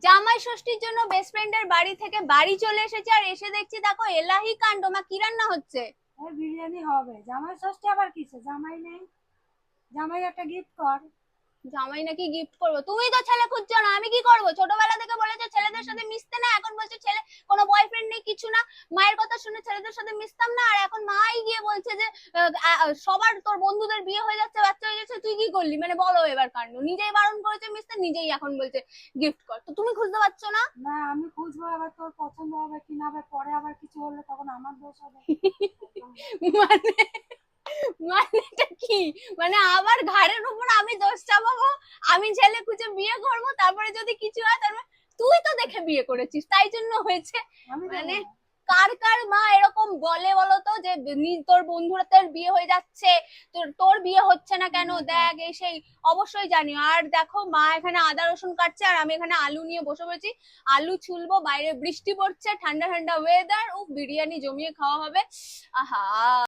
জামাই ষষ্ঠীর জন্য বেস্ট ফ্রেন্ডের বাড়ি থেকে বাড়ি চলে এসেছে, আর এসে দেখছি দেখো এলাহি কাণ্ড। মা কি রান্না হচ্ছে? বিরিয়ানি হবে। জামাই ষষ্ঠী আবার কিসে? জামাই নেই, জামাই একটা গিফট কর। জামাই নাকি গিফট করবো? তুমি তো ছেলে খুঁজছো না, আমি কি করবো? ছোটবেলা থেকে বলেছো ছেলেদের সাথে মিশতে না, এখন বলছো ছেলে কোনো বয়ফ্রেন্ড নেই কিছু না। মায়ের কথা শুনে ছেলেদের সাথে মিশতাম না, আর এখন মাই গিয়ে বলছে যে সবার তোর বন্ধুদের বিয়ে হয়ে যাচ্ছে, বাচ্চা হয়ে যাচ্ছে, তুই কি করলি? মানে বলো এবার কাণ্ড। নিজেই বারণ করেছে মিশতে, নিজেই এখন বলছে গিফট কর। তো তুমি খুঁজতে পারছো না? না আমি খুঁজবো, আবার তোর পছন্দ হবে কি না হবে, পরে আবার কিছু হলে তখন আমার দোষ হবে। মানে মানেটা কি? মানে আমার ঘাড়ের উপর আমি দোষ চাপাবো? আমি ছেলে খুঁজে বিয়ে করবো, তারপরে যদি কিছু হয় তারপরে তুই তো দেখে বিয়ে করেছিস তাই জন্য হয়েছে? আমি দেবো মানে না। কার কার মা এরকম বলে বলো তো, যে তোর বন্ধুরা তোর বিয়ে হয়ে যাচ্ছে, তোর তোর বিয়ে হচ্ছে না কেন, দেখ এই সেই। অবশ্যই জানিও। আর দেখো মা এখানে আদা রসুন কাটছে, আর আমি এখানে আলু নিয়ে বসে পড়েছি। আলু ছুলবো, বাইরে বৃষ্টি পড়ছে, ঠান্ডা ঠান্ডা ওয়েদার, ও বিরিয়ানি জমিয়ে খাওয়া হবে। আহা।